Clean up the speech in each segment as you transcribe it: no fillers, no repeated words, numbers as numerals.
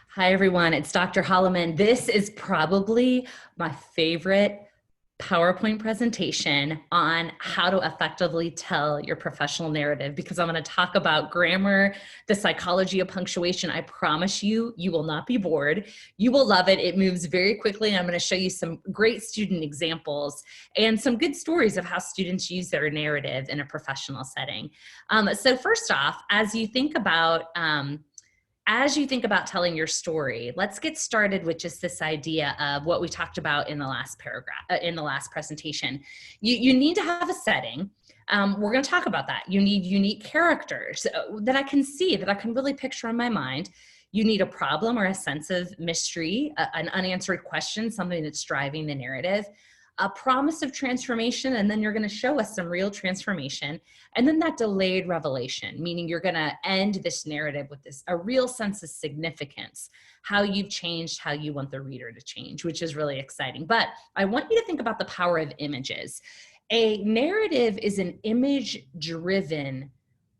Hi, everyone. It's Dr. Holloman. This is probably my favorite PowerPoint presentation on how to effectively tell your professional narrative because I'm going to talk about grammar, the psychology of punctuation. I promise you, you will not be bored. You will love it. It moves very quickly. And I'm going to show you some great student examples and some good stories of how students use their narrative in a professional setting. So first off, as you think about telling your story, let's get started with just this idea of what we talked about in the last paragraph, in the last presentation. You need to have a setting. We're going to talk about that. You need unique characters that I can see, that I can really picture in my mind. You need a problem or a sense of mystery, an unanswered question, something that's driving the narrative, a promise of transformation, and then you're going to show us some real transformation. And then that delayed revelation, meaning you're going to end this narrative with a real sense of significance, how you've changed, how you want the reader to change, which is really exciting. But I want you to think about the power of images. A narrative is an image-driven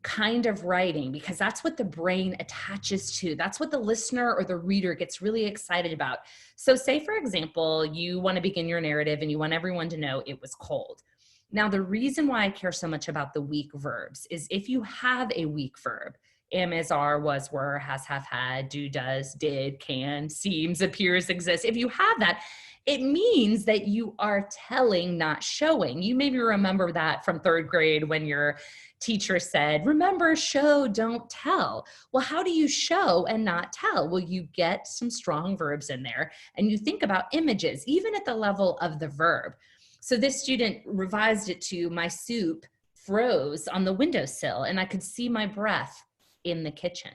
kind of writing because that's what the brain attaches to. That's what the listener or the reader gets really excited about. So say, for example, you want to begin your narrative and you want everyone to know it was cold. Now, the reason why I care so much about the weak verbs is if you have a weak verb, am, is, are, was, were, has, have, had, do, does, did, can, seems, appears, exists. If you have that, it means that you are telling, not showing. You maybe remember that from third grade when your teacher said, remember, show, don't tell. Well, how do you show and not tell? Well, you get some strong verbs in there and you think about images, even at the level of the verb. So this student revised it to, my soup froze on the windowsill and I could see my breath in the kitchen.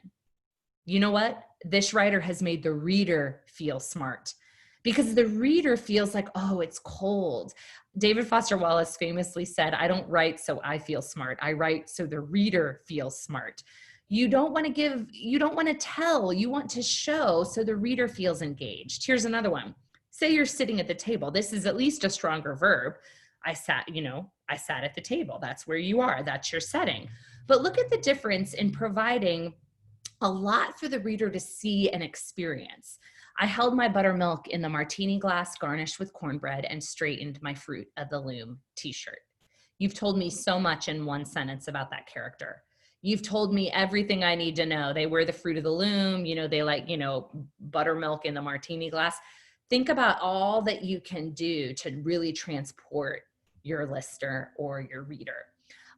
You know what? This writer has made the reader feel smart because the reader feels like, oh, it's cold. David Foster Wallace famously said, I don't write so I feel smart. I write so the reader feels smart. You don't want to tell, you want to show so the reader feels engaged. Here's another one. Say you're sitting at the table. This is at least a stronger verb. I sat at the table. That's where you are. That's your setting. But look at the difference in providing a lot for the reader to see and experience. I held my buttermilk in the martini glass garnished with cornbread and straightened my fruit of the loom t-shirt. You've told me so much in one sentence about that character. You've told me everything I need to know. They wear the fruit of the loom, they like, buttermilk in the martini glass. Think about all that you can do to really transport your listener or your reader.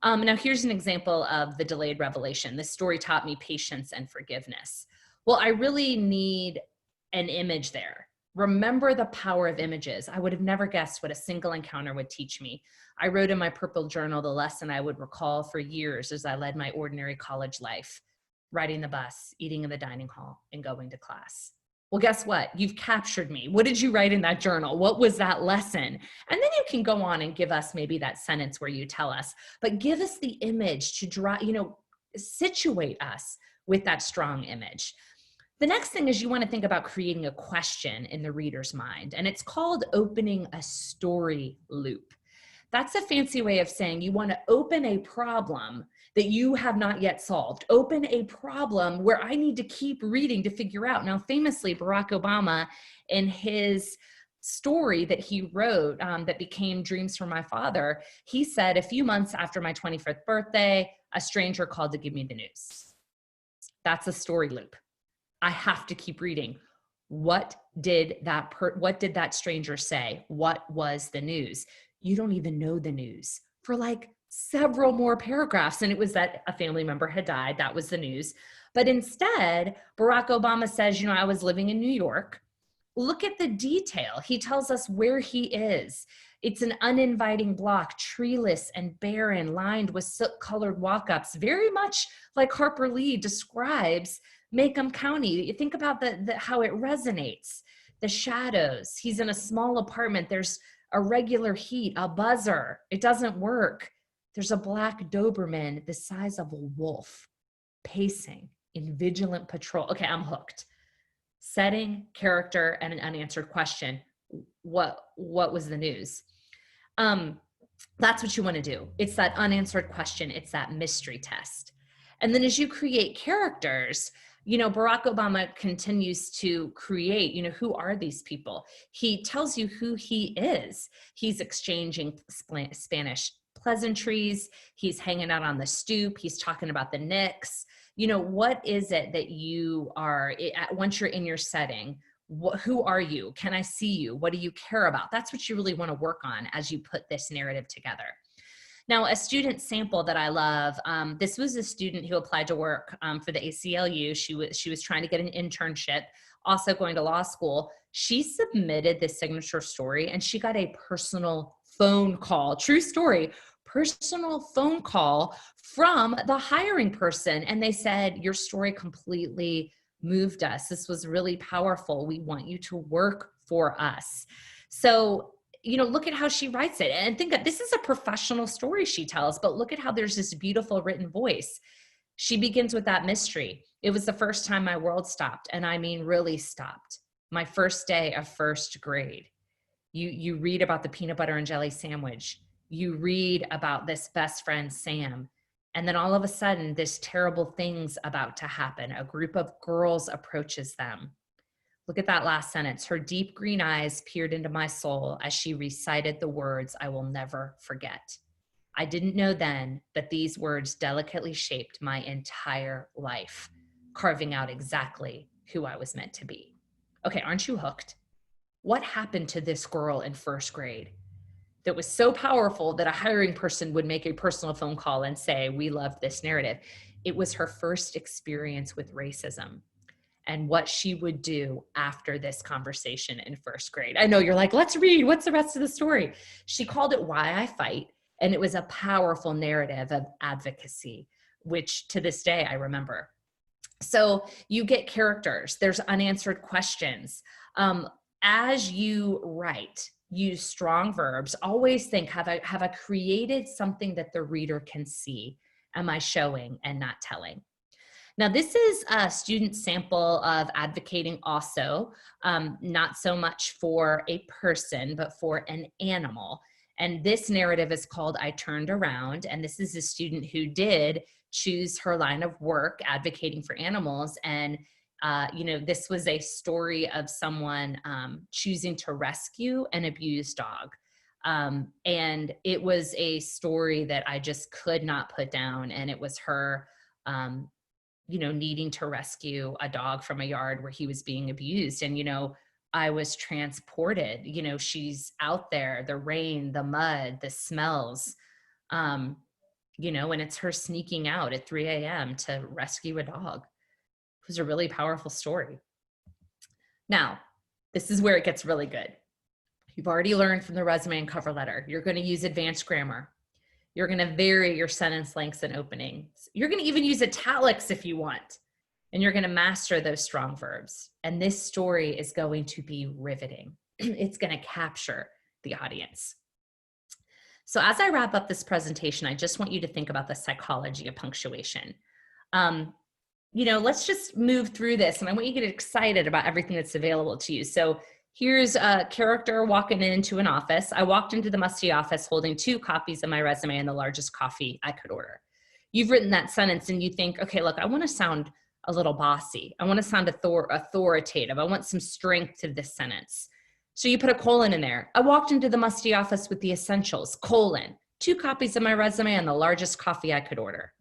Now here's an example of the delayed revelation. This story taught me patience and forgiveness. Well, I really need an image there. Remember the power of images. I would have never guessed what a single encounter would teach me. I wrote in my purple journal the lesson I would recall for years as I led my ordinary college life, riding the bus, eating in the dining hall, and going to class. Well, guess what? You've captured me. What did you write in that journal? What was that lesson? And then you can go on and give us maybe that sentence where you tell us, but give us the image to draw, situate us with that strong image. The next thing is you want to think about creating a question in the reader's mind, and it's called opening a story loop. That's a fancy way of saying you want to open a problem that you have not yet solved. Open a problem where I need to keep reading to figure out. Now, famously, Barack Obama, in his story that he wrote that became Dreams from My Father, he said, a few months after my 25th birthday, a stranger called to give me the news. That's a story loop. I have to keep reading. What did that stranger say? What was the news? You don't even know the news for like several more paragraphs. And it was that a family member had died. That was the news. But instead, Barack Obama says, I was living in New York. Look at the detail. He tells us where he is. It's an uninviting block, treeless and barren, lined with soot-colored walk-ups, very much like Harper Lee describes Macomb County. You think about how it resonates. The shadows. He's in a small apartment. There's a regular heat, a buzzer. It doesn't work. There's a black Doberman the size of a wolf pacing in vigilant patrol. Okay, I'm hooked. Setting, character, and an unanswered question. What was the news? That's what you want to do. It's that unanswered question. It's that mystery test. And then as you create characters, Barack Obama continues to create, who are these people? He tells you who he is. He's exchanging Spanish pleasantries. He's hanging out on the stoop. He's talking about the Knicks. What is it that you are, once you're in your setting, who are you? Can I see you? What do you care about? That's what you really want to work on as you put this narrative together. Now, a student sample that I love, this was a student who applied to work for the ACLU. She was trying to get an internship, also going to law school. She submitted this signature story and she got a personal phone call, true story, personal phone call from the hiring person. And they said, your story completely moved us. This was really powerful. We want you to work for us. So look at how she writes it and think that this is a professional story she tells, but look at how there's this beautiful written voice. She begins with that mystery. It was the first time my world stopped. And I mean, really stopped. My first day of first grade. You read about the peanut butter and jelly sandwich. You read about this best friend, Sam. And then all of a sudden, this terrible thing's about to happen. A group of girls approaches them. Look at that last sentence. Her deep green eyes peered into my soul as she recited the words I will never forget. I didn't know then, but these words delicately shaped my entire life, carving out exactly who I was meant to be. Okay, aren't you hooked? What happened to this girl in first grade that was so powerful that a hiring person would make a personal phone call and say, we love this narrative? It was her first experience with racism and what she would do after this conversation in first grade. I know you're like, let's read. What's the rest of the story? She called it Why I Fight. And it was a powerful narrative of advocacy, which to this day I remember. So you get characters, there's unanswered questions. As you write, use strong verbs. Always think, have I created something that the reader can see? Am I showing and not telling? Now, this is a student sample of advocating also, not so much for a person, but for an animal. And this narrative is called I Turned Around. And this is a student who did choose her line of work, advocating for animals. And, this was a story of someone choosing to rescue an abused dog. And it was a story that I just could not put down. And it was her, needing to rescue a dog from a yard where he was being abused. And, I was transported, she's out there, the rain, the mud, the smells, and it's her sneaking out at 3 a.m. to rescue a dog. It was a really powerful story. Now, this is where it gets really good. You've already learned from the resume and cover letter. You're going to use advanced grammar. You're going to vary your sentence lengths and openings. You're going to even use italics if you want. And you're going to master those strong verbs. And this story is going to be riveting. It's going to capture the audience. So as I wrap up this presentation, I just want you to think about the psychology of punctuation. Let's just move through this. And I want you to get excited about everything that's available to you. So here's a character walking into an office. I walked into the musty office holding 2 copies of my resume and the largest coffee I could order. You've written that sentence and you think, okay, look, I want to sound a little bossy. I want to sound authoritative. I want some strength to this sentence. So you put a colon in there. I walked into the musty office with the essentials, colon, 2 copies of my resume and the largest coffee I could order.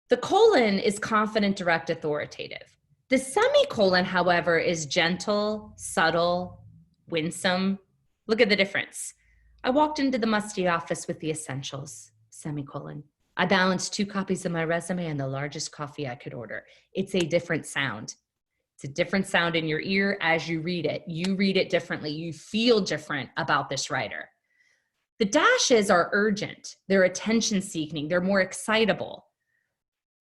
The colon is confident, direct, authoritative. The semicolon, however, is gentle, subtle, winsome. Look at the difference. I walked into the musty office with the essentials, semicolon. I balanced 2 copies of my resume and the largest coffee I could order. It's a different sound. It's a different sound in your ear as you read it. You read it differently. You feel different about this writer. The dashes are urgent. They're attention seeking. They're more excitable.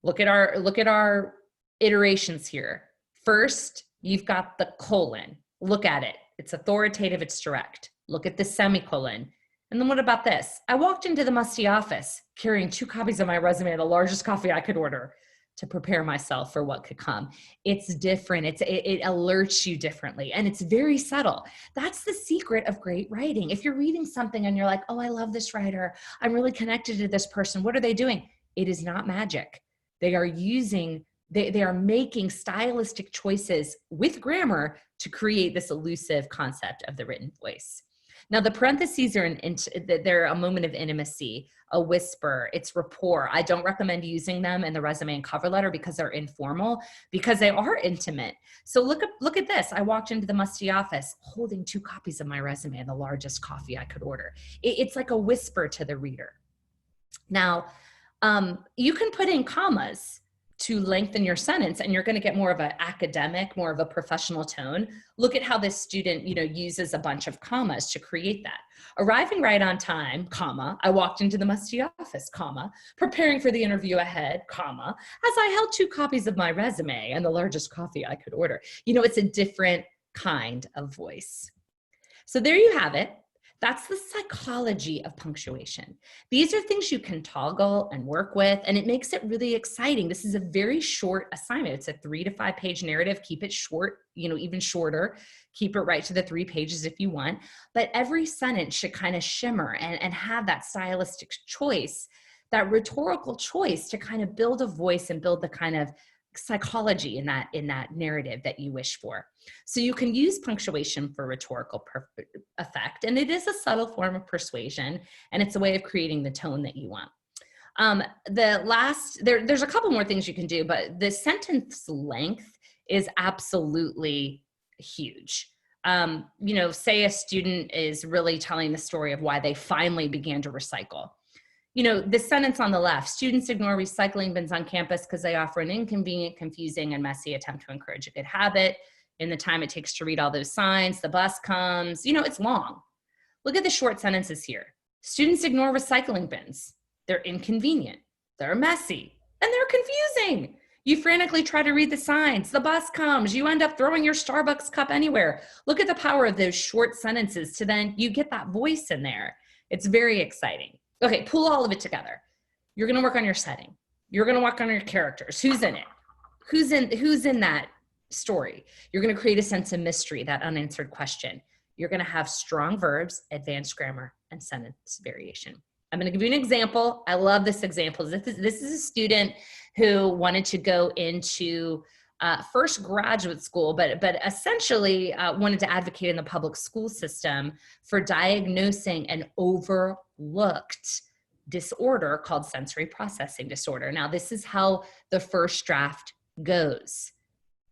Look at our iterations here. First, you've got the colon. Look at it. It's authoritative, it's direct. Look at the semicolon. And then what about this? I walked into the musty office carrying 2 copies of my resume and the largest coffee I could order to prepare myself for what could come. It's different. It alerts you differently, and it's very subtle. That's the secret of great writing. If you're reading something and you're like, oh, I love this writer, I'm really connected to this person, what are they doing? It is not magic. They are using They are making stylistic choices with grammar to create this elusive concept of the written voice. Now, the parentheses are they're a moment of intimacy, a whisper, it's rapport. I don't recommend using them in the resume and cover letter because they're informal, because they are intimate. So look at this. I walked into the musty office holding 2 copies of my resume and the largest coffee I could order. It's like a whisper to the reader. Now, you can put in commas to lengthen your sentence, and you're going to get more of an academic, more of a professional tone. Look at how this student, uses a bunch of commas to create that. Arriving right on time, comma, I walked into the musty office, comma, preparing for the interview ahead, comma, as I held 2 copies of my resume and the largest coffee I could order. It's a different kind of voice. So there you have it. That's the psychology of punctuation. These are things you can toggle and work with, and it makes it really exciting. This is a very short assignment. It's a 3 to 5 page narrative. Keep it short, even shorter. Keep it right to the 3 pages if you want. But every sentence should kind of shimmer and have that stylistic choice, that rhetorical choice to kind of build a voice and build the kind of psychology in that narrative that you wish for. So you can use punctuation for rhetorical effect, and it is a subtle form of persuasion, and it's a way of creating the tone that you want. There's a couple more things you can do, but the sentence length is absolutely huge. Say a student is really telling the story of why they finally began to recycle. The sentence on the left, students ignore recycling bins on campus because they offer an inconvenient, confusing, and messy attempt to encourage a good habit. In the time it takes to read all those signs, the bus comes, it's long. Look at the short sentences here. Students ignore recycling bins. They're inconvenient, they're messy, and they're confusing. You frantically try to read the signs, the bus comes, you end up throwing your Starbucks cup anywhere. Look at the power of those short sentences to then you get that voice in there. It's very exciting. Okay, pull all of it together. You're going to work on your setting. You're going to work on your characters. Who's in it? Who's in that story? You're going to create a sense of mystery, that unanswered question. You're going to have strong verbs, advanced grammar, and sentence variation. I'm going to give you an example. I love this example. This is a student who wanted to go into first graduate school, but essentially wanted to advocate in the public school system for diagnosing an overlooked disorder called sensory processing disorder. Now, this is how the first draft goes.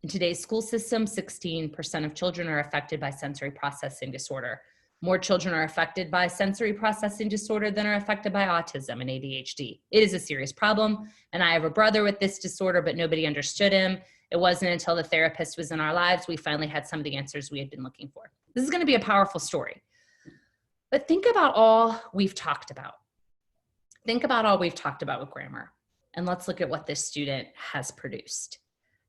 In today's school system, 16% of children are affected by sensory processing disorder. More children are affected by sensory processing disorder than are affected by autism and ADHD. It is a serious problem, and I have a brother with this disorder, but nobody understood him. It wasn't until the therapist was in our lives we finally had some of the answers we had been looking for. This is going to be a powerful story. But think about all we've talked about. Think about all we've talked about with grammar, and let's look at what this student has produced.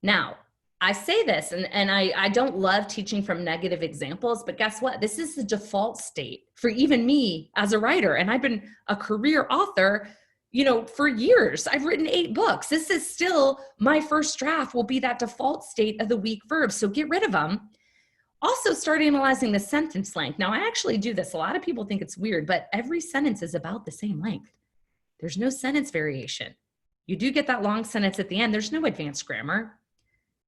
Now, I say this, and I don't love teaching from negative examples, but guess what? This is the default state for even me as a writer, and I've been a career author, for years. I've written 8 books. This is still my first draft will be that default state of the weak verbs, so get rid of them. Also, start analyzing the sentence length. Now, I actually do this. A lot of people think it's weird, but every sentence is about the same length. There's no sentence variation. You do get that long sentence at the end. There's no advanced grammar.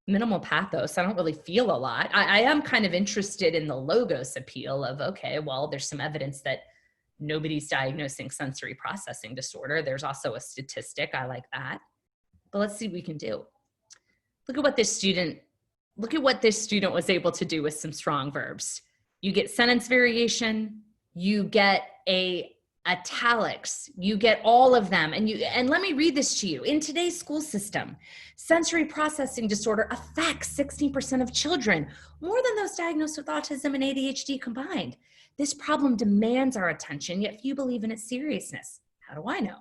Minimal pathos. I don't really feel a lot. I am kind of interested in the logos appeal of, okay, well, there's some evidence that nobody's diagnosing sensory processing disorder. There's also a statistic. I like that. But let's see what we can do. Look at what this student was able to do with some strong verbs. You get sentence variation, you get italics, you get all of them. And let me read this to you. In today's school system, sensory processing disorder affects 16% of children, more than those diagnosed with autism and ADHD combined. This problem demands our attention, yet few believe in its seriousness. How do I know?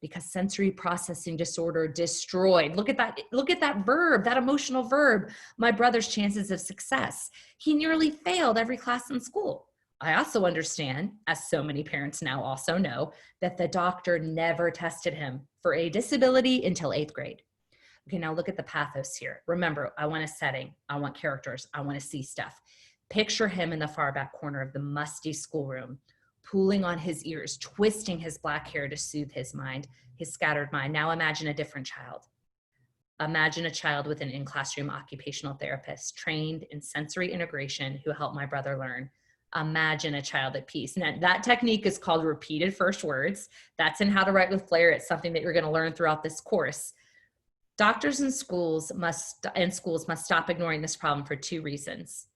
Because sensory processing disorder destroyed. Look at that verb, that emotional verb, my brother's chances of success. He nearly failed every class in school. I also understand, as so many parents now also know, that the doctor never tested him for a disability until 8th grade. Okay, now look at the pathos here. Remember, I want a setting. I want characters. I want to see stuff. Picture him in the far back corner of the musty schoolroom, pulling on his ears, twisting his black hair to soothe his scattered mind. Now imagine a different child. Imagine a child with an in-classroom occupational therapist trained in sensory integration who helped my brother learn. Imagine a child at peace. Now, that technique is called repeated first words. That's in How to Write with Flair. It's something that you're going to learn throughout this course. Doctors and schools must stop ignoring this problem for 2 reasons.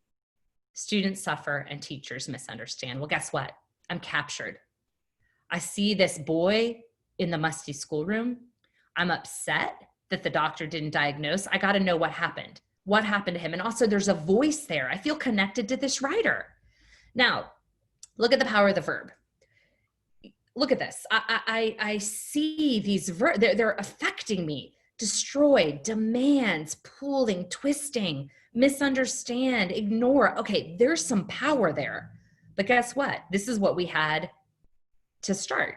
Students suffer and teachers misunderstand. Well, guess what? I'm captured. I see this boy in the musty schoolroom. I'm upset that the doctor didn't diagnose. I got to know what happened. What happened to him? And also there's a voice there. I feel connected to this writer. Now, look at the power of the verb. Look at this. I see these verbs. They're affecting me. Destroy, demands, pulling, twisting, misunderstand, ignore. Okay, there's some power there. But guess what? This is what we had to start.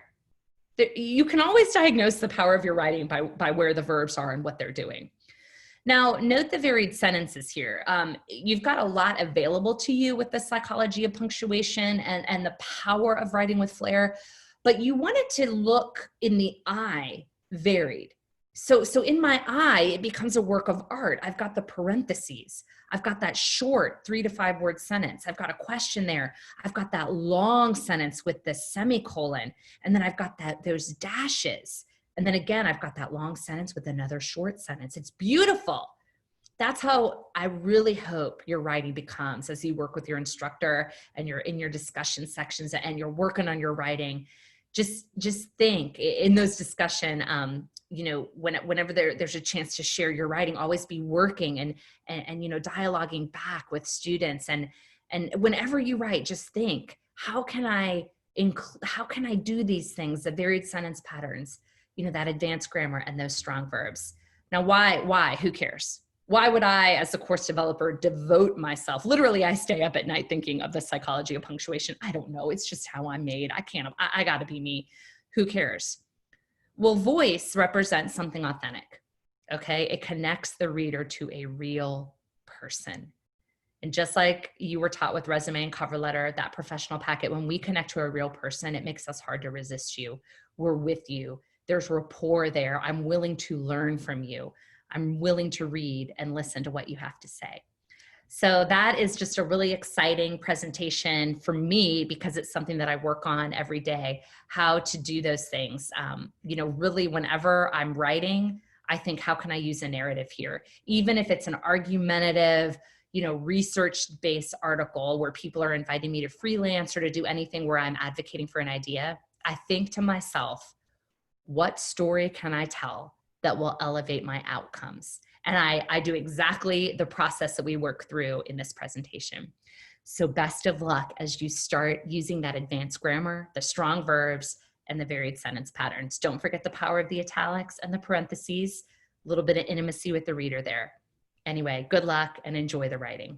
You can always diagnose the power of your writing by where the verbs are and what they're doing. Now, note the varied sentences here. You've got a lot available to you with the psychology of punctuation and the power of writing with flair, but you want it to look in the I varied. So in my I, it becomes a work of art. I've got the parentheses. I've got that short 3 to 5 word sentence. I've got a question there. I've got that long sentence with the semicolon. And then I've got those dashes. And then again, I've got that long sentence with another short sentence. It's beautiful. That's how I really hope your writing becomes as you work with your instructor and you're in your discussion sections and you're working on your writing. Just think in those discussion, whenever there's a chance to share your writing, always be working and dialoguing back with students. And whenever you write, just think, how can I do these things, the varied sentence patterns, that advanced grammar and those strong verbs. Now, why? Who cares? Why would I, as a course developer, devote myself? Literally, I stay up at night thinking of the psychology of punctuation. I don't know. It's just how I'm made. I got to be me. Who cares? Well, voice represents something authentic, okay? It connects the reader to a real person. And just like you were taught with resume and cover letter, that professional packet, when we connect to a real person, it makes us hard to resist you. We're with you. There's rapport there. I'm willing to learn from you. I'm willing to read and listen to what you have to say. So that is just a really exciting presentation for me because it's something that I work on every day, how to do those things. Really whenever I'm writing, I think, how can I use a narrative here? Even if it's an argumentative, research-based article where people are inviting me to freelance or to do anything where I'm advocating for an idea, I think to myself, what story can I tell that will elevate my outcomes? And I do exactly the process that we work through in this presentation. So best of luck as you start using that advanced grammar, the strong verbs, and the varied sentence patterns. Don't forget the power of the italics and the parentheses, a little bit of intimacy with the reader there. Anyway, good luck and enjoy the writing.